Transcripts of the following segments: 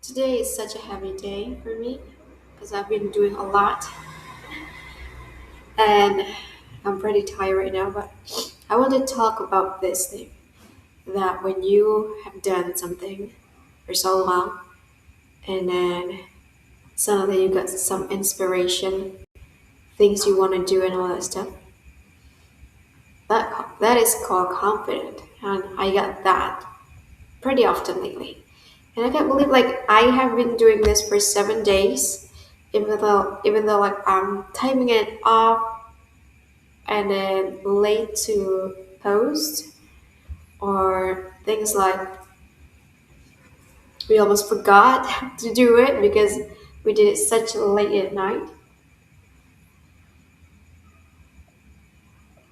Today is such a heavy day for me because I've been doing a lot and I'm pretty tired right now. But I want to talk about this thing that when you have done something for so long and then suddenly you got some inspiration, things you want to do, and all that stuff, that is called confident. And I got that pretty often lately. And I can't believe like I have been doing this for 7 days, even though like I'm timing it off and then late to post or things like we almost forgot to do it because we did it such late at night.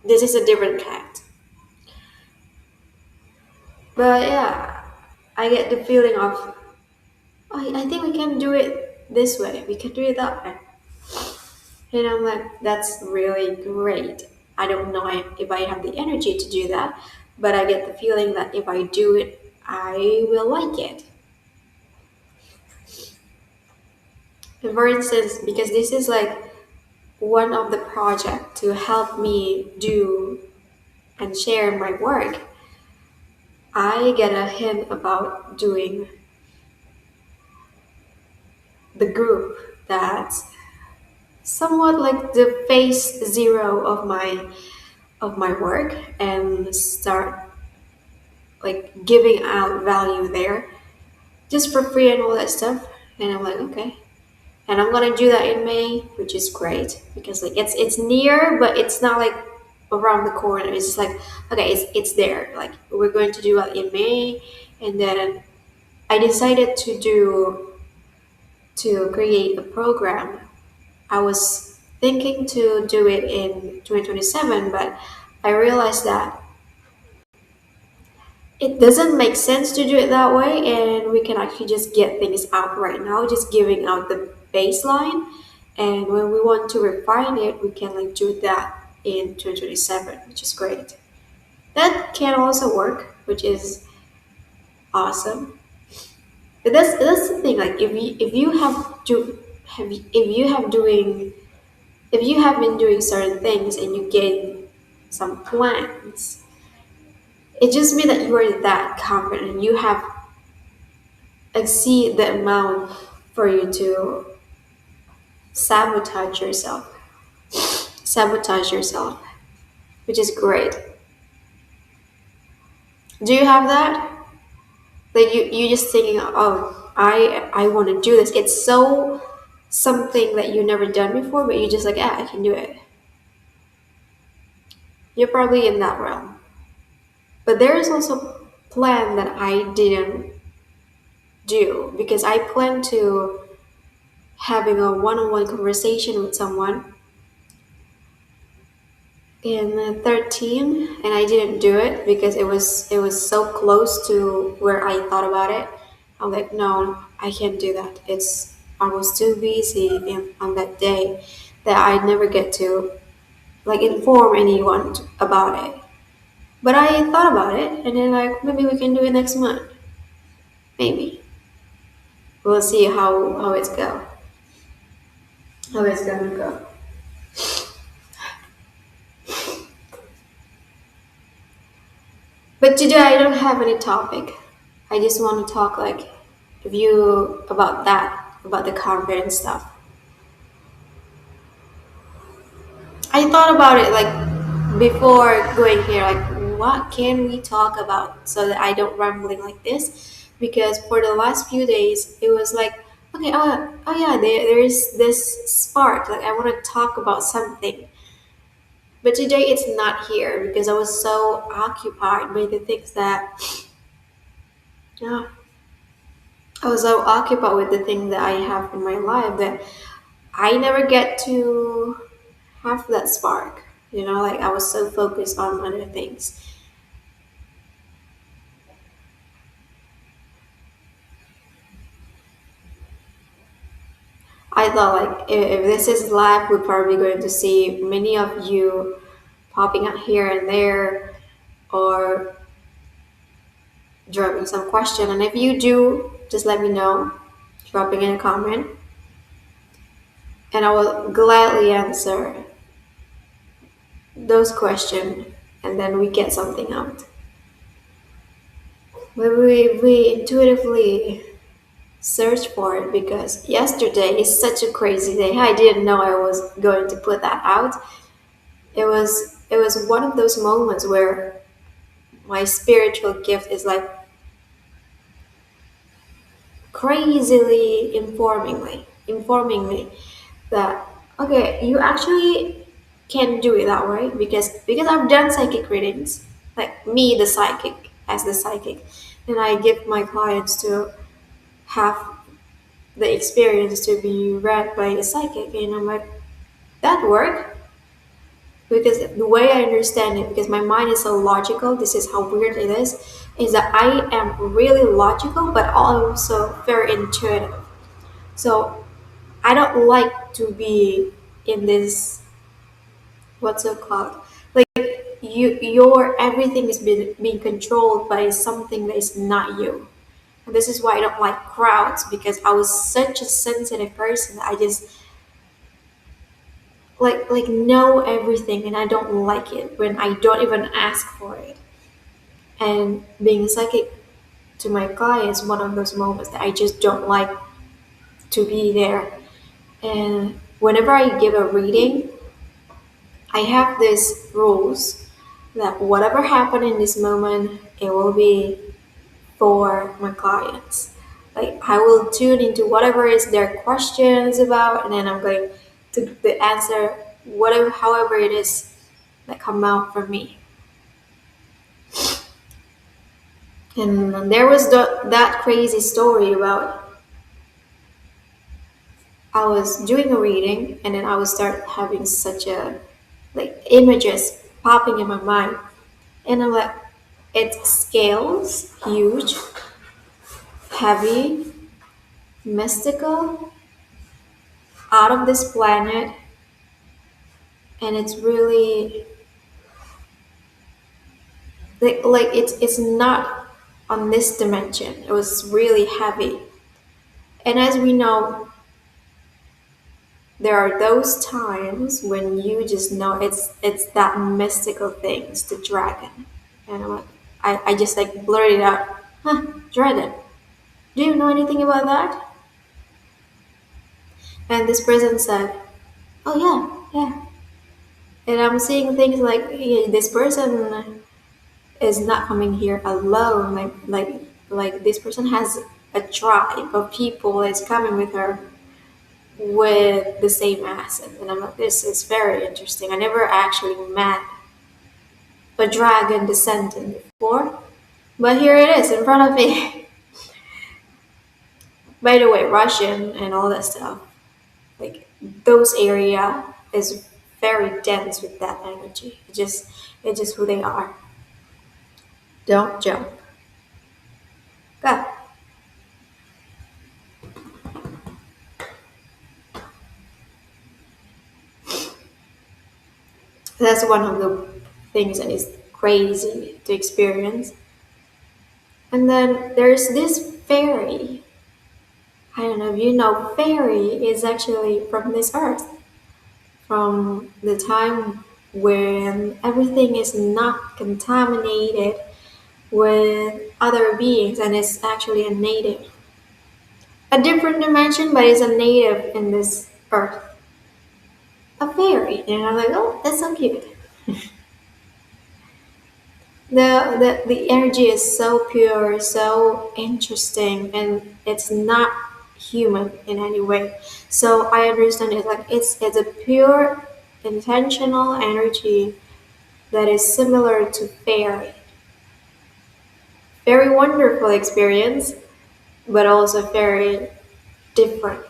This is a different cat. But yeah, I get the feeling of I think we can do it this way, we can do it that way. And I'm like, that's really great. I don't know if I have the energy to do that, but I get the feeling that if I do it, I will like it. And for instance, because this is like one of the project to help me do and share my work, I get a hint about doing the group that's somewhat like the phase zero of my work and start like giving out value there just for free and all that stuff. And I'm like, okay. And I'm gonna do that in May, which is great because like it's near, but it's not like around the corner. It's just like okay, it's there. Like we're going to do that in May, and then I decided to create a program. I was thinking to do it in 2027, but I realized that it doesn't make sense to do it that way, and we can actually just get things out right now, just giving out the baseline. And when we want to refine it, we can like do that in 2027, which is great. That can also work, which is awesome. But that's the thing. Like if you have do have if you have doing if you have been doing certain things and you gain some plans, it just means that you are that confident. You have exceed the amount for you to sabotage yourself. Sabotage yourself, which is great. Do you have that? Like you just thinking, oh, I want to do this. It's so something that you never done before, but you just like, yeah, I can do it. You're probably in that realm. But there is also plan that I didn't do because I plan to having a one-on-one conversation with someone in 13, and I didn't do it because it was so close to where I thought about it. I'm like, no, I can't do that. It's I was too busy on that day that I never get to like inform anyone about it. But I thought about it, and then like maybe we can do it next month. Maybe we'll see how it's go. How it's gonna go. But today I don't have any topic. I just want to talk like if you about that about the confidence stuff. I thought about it like before going here, like what can we talk about so that I don't rambling like this? Because for the last few days, it was like, okay, oh yeah, there is this spark. Like I want to talk about something, but today it's not here because I was so occupied by the things that, yeah, I was so occupied with the things that I have in my life that I never get to have that spark. Like I was so focused on other things. I thought like if this is live, we're probably going to see many of you popping up here and there or dropping some question. And if you do, just let me know. dropping in a comment, and I will gladly answer those questions, and then we get something out. But we intuitively search for it because yesterday is such a crazy day. I didn't know I was going to put that out. It was one of those moments where my spiritual gift is like crazily informing me that okay, you actually can do it that way because I've done psychic readings, like me the psychic as the psychic, and I give my clients to have the experience to be read by a psychic, and I'm like, that worked because the way I understand it, because my mind is so logical, this is how weird it is that I am really logical but also very intuitive. So I don't like to be in this, what's it called? Like your everything is being controlled by something that is not you. And this is why I don't like crowds because I was such a sensitive person. I just like know everything and I don't like it when I don't even ask for it. And being psychic to my clients is one of those moments that I just don't like to be there. And whenever I give a reading, I have these rules that whatever happened in this moment, it will be for my clients. Like I will tune into whatever is their questions about, and then I'm going to the answer whatever, however it is that come out from me. And there was that crazy story about I was doing a reading, and then I would start having such a like images popping in my mind, and I'm like, it's scales, huge, heavy, mystical, out of this planet, and it's really like it's not on this dimension. It was really heavy. And as we know, there are those times when you just know it's that mystical thing, it's the dragon. And I'm like, I just like blurted out, huh, dragon. Do you know anything about that? And this person said, oh yeah, yeah. And I'm seeing things like yeah, this person is not coming here alone. Like this person has a tribe of people that's coming with her with the same asset. And I'm like, this is very interesting. I never actually met a dragon descendant before, but here it is in front of me. By the way, Russian and all that stuff, like those area is very dense with that energy. It's just who they are. Don't jump. Go. That's one of the things that is crazy to experience. And then there's this fairy. I don't know if you know, fairy is actually from this earth, from the time when everything is not contaminated with other beings and it's actually a native. A different dimension, but it's a native in this earth. A fairy. And I'm like, oh, that's so cute. The energy is so pure, so interesting, and it's not human in any way. So I understand it like it's a pure intentional energy that is similar to fairy. Very wonderful experience, but also very different.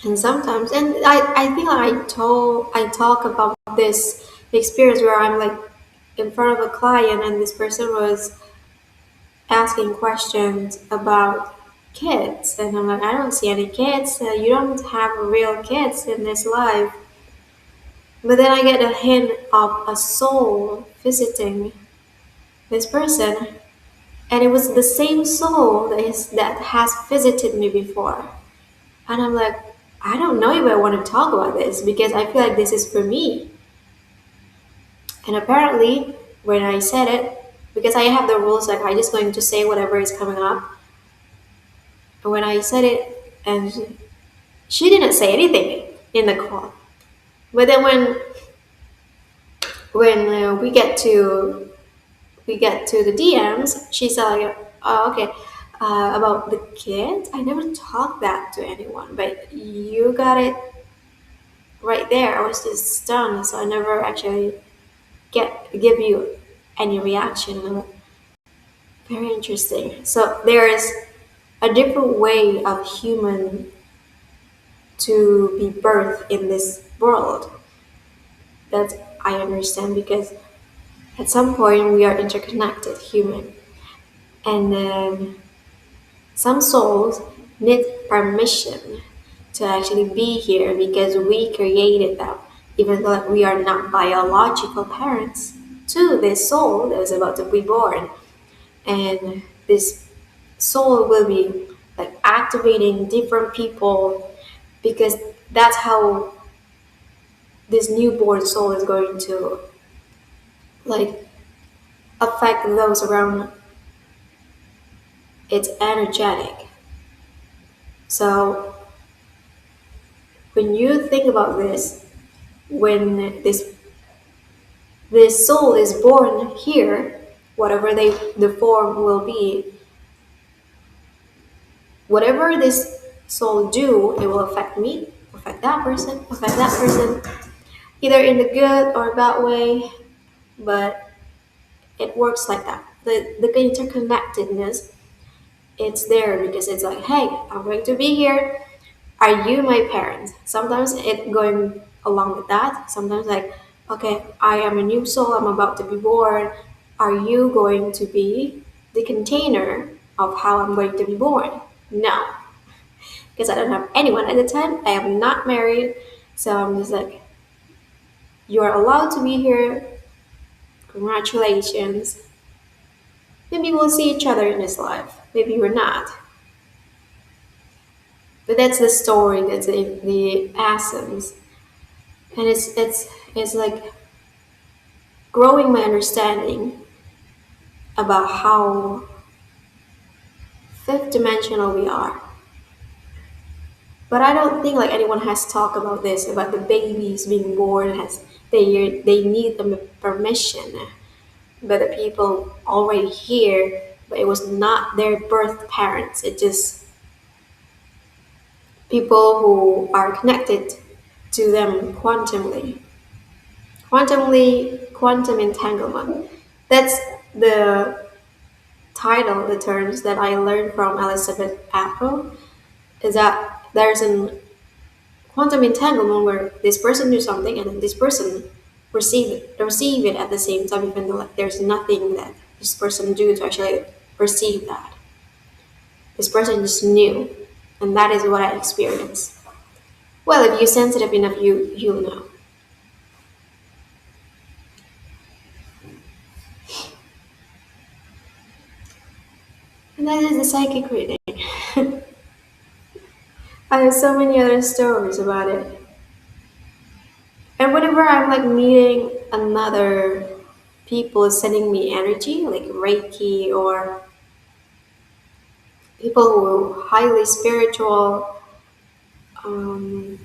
And sometimes, and I think I talk about this experience where I'm like in front of a client and this person was asking questions about kids, and I'm like, I don't see any kids. You don't have real kids in this life. But then I get a hint of a soul visiting this person, and it was the same soul that has visited me before. And I'm like, I don't know if I want to talk about this because I feel like this is for me. And apparently, when I said it, because I have the rules like I just going to say whatever is coming up. And when I said it, and she didn't say anything in the call. But then when we get to the DMs, she said like, oh, okay, about the kids. I never talked that to anyone, but you got it right there. I was just stunned, so I never actually give you any reaction. And I'm like, very interesting. So there is a different way of human to be birthed in this world that I understand because at some point we are interconnected human, and then some souls need permission to actually be here because we created them, even though we are not biological parents to this soul that is about to be born. And this soul will be like activating different people because that's how this newborn soul is going to like affect those around. It's energetic. So when you think about this, when this soul is born here, whatever the form will be, whatever this soul do, it will affect me, affect that person, either in the good or bad way. But it works like that. The interconnectedness, it's there because it's like, hey, I'm going to be here. Are you my parents? Sometimes it going along with that. Sometimes like, okay, I am a new soul. I'm about to be born. Are you going to be the container of how I'm going to be born? No, because I don't have anyone at the time. I am not married, so I'm just like, you are allowed to be here. Congratulations. Maybe we'll see each other in this life. Maybe we're not. But that's the story. That's the essence, and it's like growing my understanding about how fifth dimensional we are. But I don't think like anyone has talked about this about the babies being born has they need the permission, but the people already here, but it was not their birth parents. It just people who are connected to them quantumly. Quantum entanglement. That's the title, the terms that I learned from Elizabeth April, is that there's an quantum entanglement where this person do something and then this person receive it at the same time, even though like, there's nothing that this person do to actually receive that. This person just knew, and that is what I experienced. Well, if you're sensitive enough, you'll know. And that is the psychic reading. I have so many other stories about it. And whenever I'm like meeting another people sending me energy, like Reiki or people who are highly spiritual, um,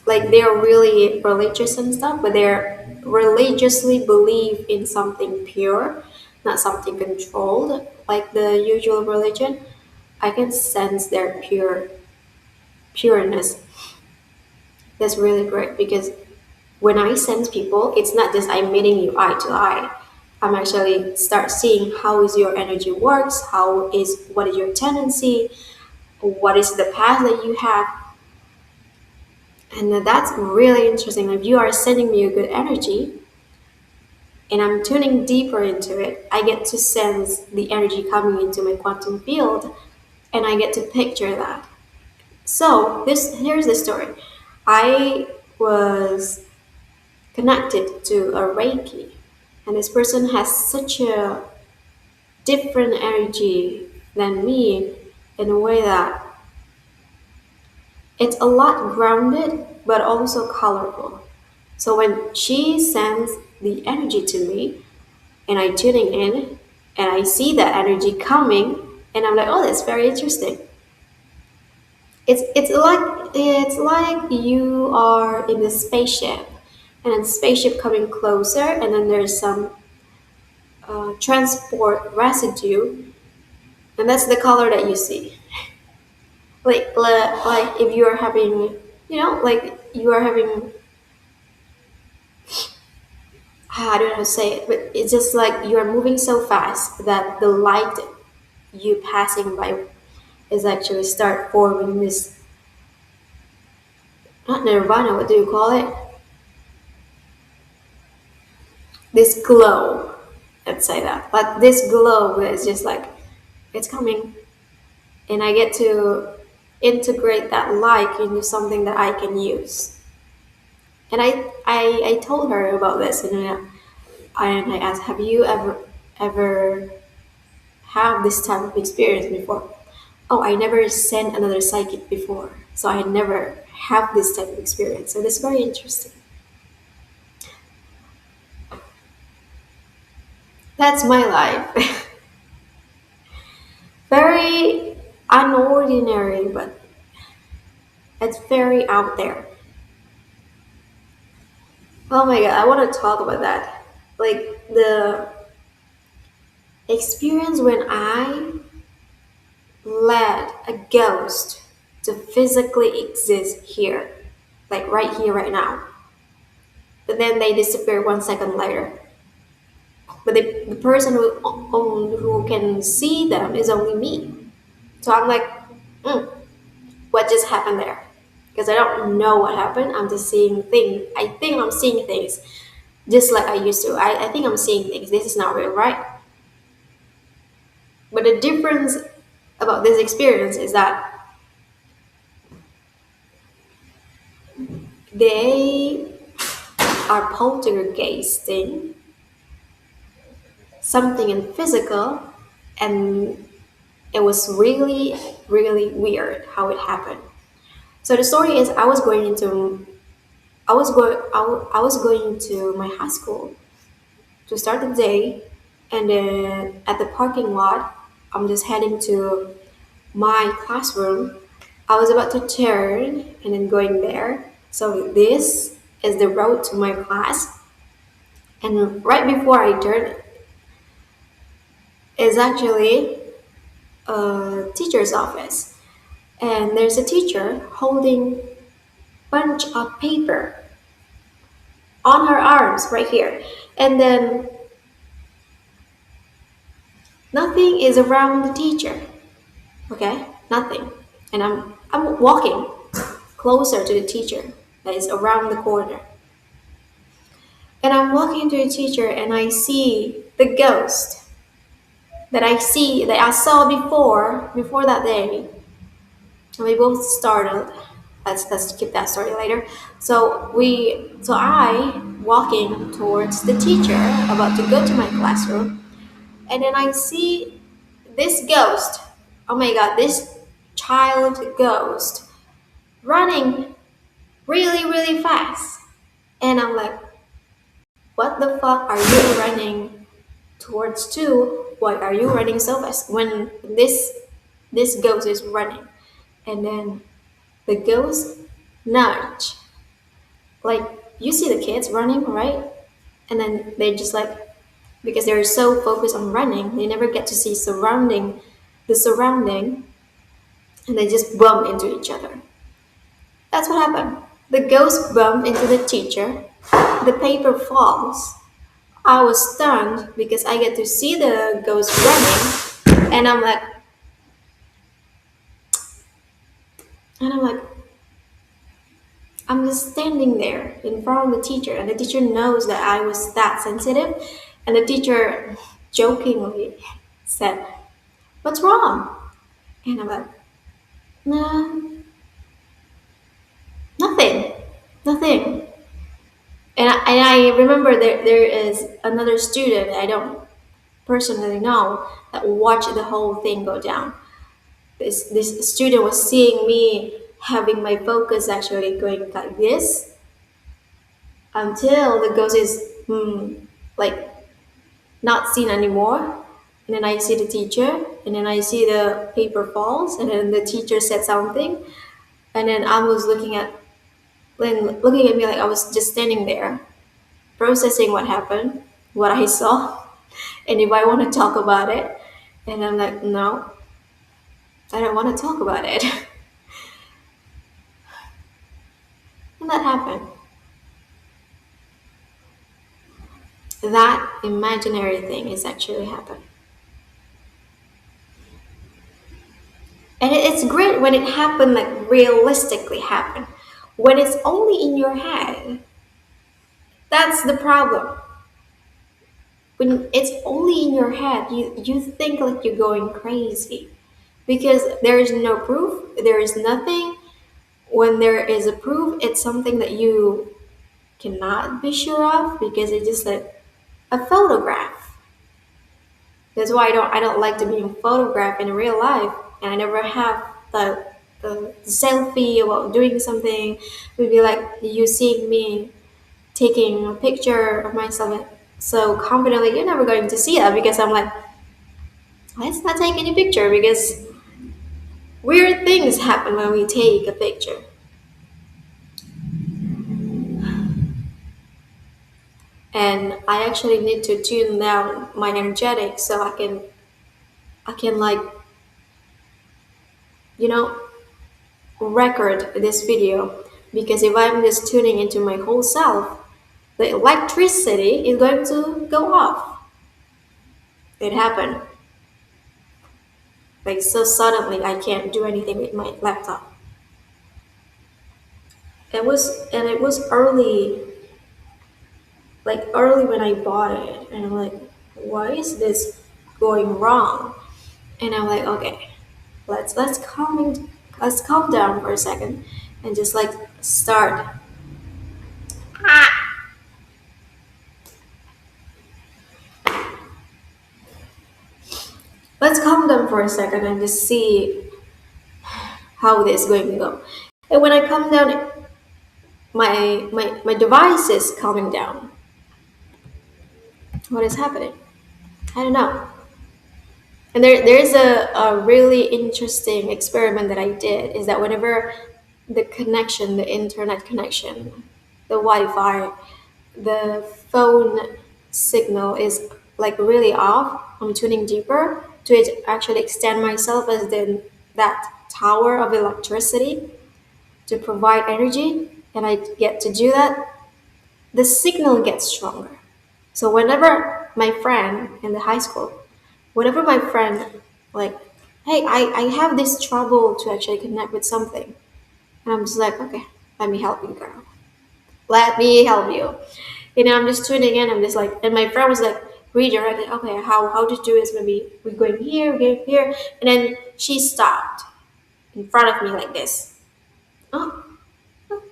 like they're really religious and stuff, but they're religiously believe in something pure, not something controlled, like the usual religion. I can sense their pureness. That's really great because when I sense people, it's not just I'm meeting you eye to eye. I'm actually start seeing how is your energy works, what is your tendency, what is the path that you have, and that's really interesting. If you are sending me a good energy, and I'm tuning deeper into it, I get to sense the energy coming into my quantum field, and I get to picture that. So this here's the story. I was connected to a Reiki, and this person has such a different energy than me in a way that it's a lot grounded but also colorful. So when she sends the energy to me and I tuning in and I see that energy coming and I'm like, oh, that's very interesting. It's like you are in the spaceship and then spaceship coming closer and then there's some transport residue and that's the color that you see. Like if you are having, like you are having, I don't know how to say it, but it's just like you are moving so fast that the light you passing by is actually start forming this, not nirvana, what do you call it, this glow. Let's say that, like this glow is just like it's coming and I get to integrate that light into something that I can use. And I told her about this, and I asked, have you ever have this type of experience before? Oh, I never sent another psychic before, so I never have this type of experience. So it's very interesting. That's my life. Very unordinary, but it's very out there. Oh my god, I want to talk about that. Like the experience when I let a ghost to physically exist here, like right here, right now. But then they disappear 1 second later. But the person who can see them is only me. So I'm like, mm, what just happened there? Because I don't know what happened. I'm just seeing things. I think I'm seeing things just like I used to. I think I'm seeing things. This is not real, right? But the difference about this experience is that they are poltergeisting something in physical, and it was really, really weird how it happened. So the story is, I was going to my high school to start the day, and then at the parking lot, I'm just heading to my classroom. I was about to turn and then going there. So this is the road to my class, and right before I turn is actually a teacher's office, and there's a teacher holding bunch of paper on her arms right here, and then nothing is around the teacher. Okay, nothing, and I'm walking closer to the teacher that is around the corner, and I'm walking to the teacher, and I see the ghost that I saw before that day. And we both startled. Let's keep that story later. So I walking towards the teacher, about to go to my classroom, and then I see this ghost. Oh my god, this child ghost running really, really fast. And I'm like, what the fuck are you running towards to? Why are you running so fast when this ghost is running? And then the ghost nudge. Like you see the kids running, right? And then they just like, because they're so focused on running, they never get to see surrounding, and they just bump into each other. That's what happened. The ghost bumped into the teacher. The paper falls. I was stunned because I get to see the ghost running, and I'm like, I'm just standing there in front of the teacher, and the teacher knows that I was that sensitive, and the teacher jokingly said, "What's wrong?" And I'm like, "Nah, nothing, nothing." And I remember there is another student. I don't personally know that watched the whole thing go down. This student was seeing me having my focus actually going like this until the ghost is like not seen anymore. And then I see the teacher, and then I see the paper falls, and then the teacher said something, and then I was looking at me like I was just standing there, processing what happened, what I saw, and if I want to talk about it. And I'm like, no, I don't want to talk about it. And that happened. That imaginary thing is actually happened. And it's great when it happened, like realistically happen. When it's only in your head, that's the problem. When it's only in your head, you think like you're going crazy because there is no proof, there is nothing. When there is a proof, it's something that you cannot be sure of because it's just like a photograph. That's why I don't like to be photographed in real life, and I never have the selfie about doing something. Would be like you seeing me taking a picture of myself so confidently. You're never going to see that because I'm like, let's not take any picture because weird things happen when we take a picture. And I actually need to tune down my energetic so I can like you know record this video because if I'm just tuning into my whole self, the electricity is going to go off. It happened like so suddenly. I can't do anything with my laptop. It was early, like early when I bought it, and I'm like, why is this going wrong? And I'm like, okay, let's calm down for a second and just like start. Let's calm down for a second and just see how this is going to go. And when I calm down, my device is calming down. What is happening? I don't know. And there's a really interesting experiment that I did is that whenever the connection, the internet connection, the Wi-Fi, the phone signal is like really off, I'm tuning deeper to it actually extend myself as that tower of electricity to provide energy, and I get to do that, the signal gets stronger. So whenever my friend in the high school, whenever my friend like, hey, I have this trouble to actually connect with something, and I'm just like, okay, let me help you, girl. Let me help you. I'm just tuning in. I'm just like, and my friend was like redirecting. Okay, how to do is maybe we're going here, we're going here, and then she stopped in front of me like this. Oh,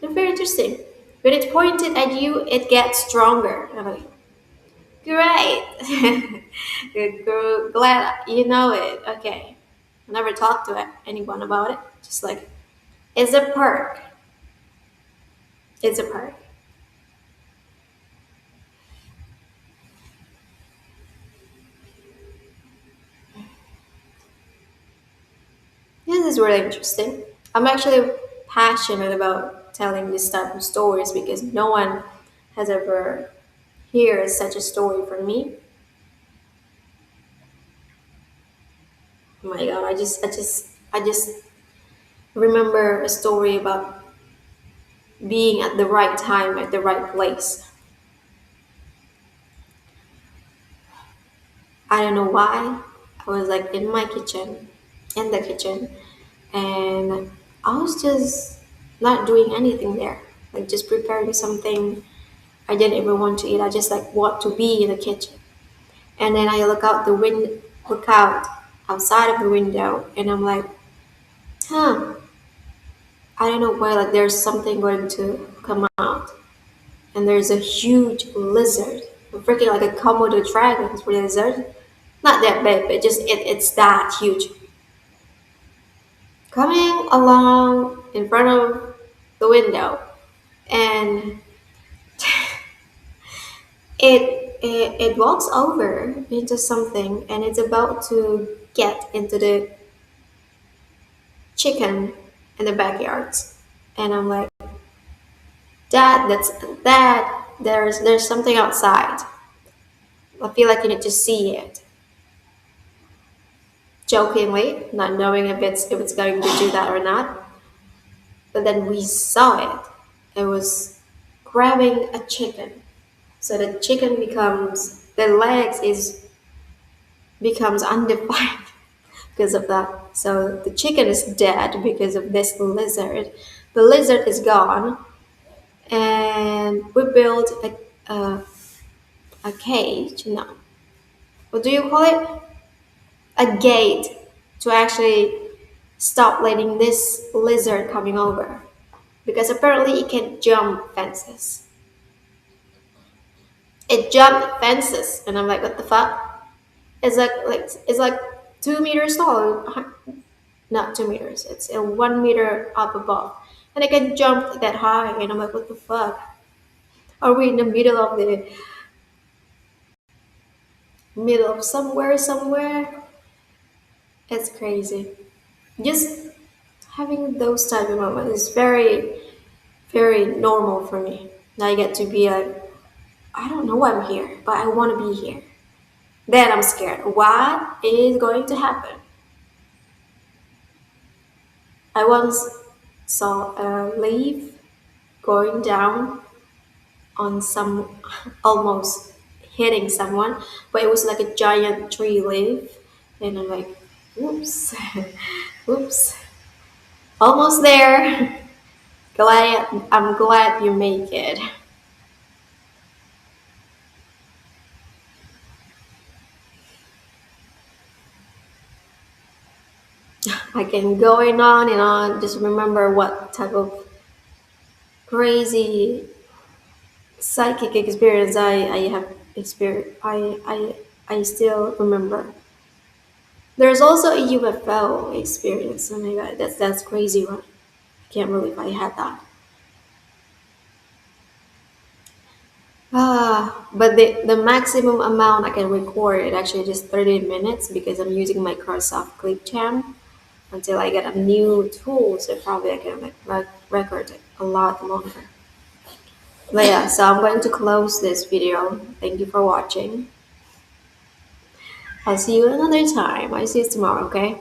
they're very interesting. When it's pointed at you, it gets stronger. I'm like, great. Good girl, glad you know it. Okay. I never talked to anyone about it. Just like, it's a perk. It's a perk. This is really interesting. I'm actually passionate about telling this type of stories because no one has ever heard such a story from me. Oh my god, I just remember a story about being at the right time at the right place. I don't know why. I was like in the kitchen, and I was just not doing anything there, like just preparing something I didn't even want to eat. I just like want to be in the kitchen, and then I look out outside of the window, and I'm like, huh, I don't know why. Like there's something going to come out, and there's a huge lizard, freaking like a Komodo dragon lizard, Not that big, but just it's that huge. Coming along in front of the window, and it walks over into something, and it's about to get into the chicken in the backyards. And I'm like, Dad, there's something outside. I feel like you need to see it. Jokingly, not knowing if it's going to do that or not. But then we saw it. It was grabbing a chicken. So the chicken becomes the legs is becomes undefined because of that. So the chicken is dead because of this lizard. The lizard is gone, and we built a cage. No, what do you call it? A gate to actually stop letting this lizard coming over because apparently it can jump fences. It jumped fences, and I'm like, what the fuck? It's like 2 meters tall, not 2 meters. It's a 1 meter up above, and I can jump that high, and I'm like, what the fuck? Are we in the middle of somewhere, somewhere? It's crazy. Just having those type of moments is very, very normal for me. Now I get to be like, I don't know why I'm here, but I want to be here. Then I'm scared. What is going to happen? I once saw a leaf going down on some, almost hitting someone, but it was like a giant tree leaf. And I'm like, oops, oops, almost there. I'm glad you make it. I can going on and on. Just remember what type of crazy psychic experience I have experienced. I still remember. There's also a UFO experience. Oh my god, that's crazy one. I can't believe I had that. But the maximum amount I can record it actually just 30 minutes because I'm using Microsoft Clipchamp until I get a new tool. So probably I can record it a lot longer. But yeah, so I'm going to close this video. Thank you for watching. I'll see you another time. I see you tomorrow, okay?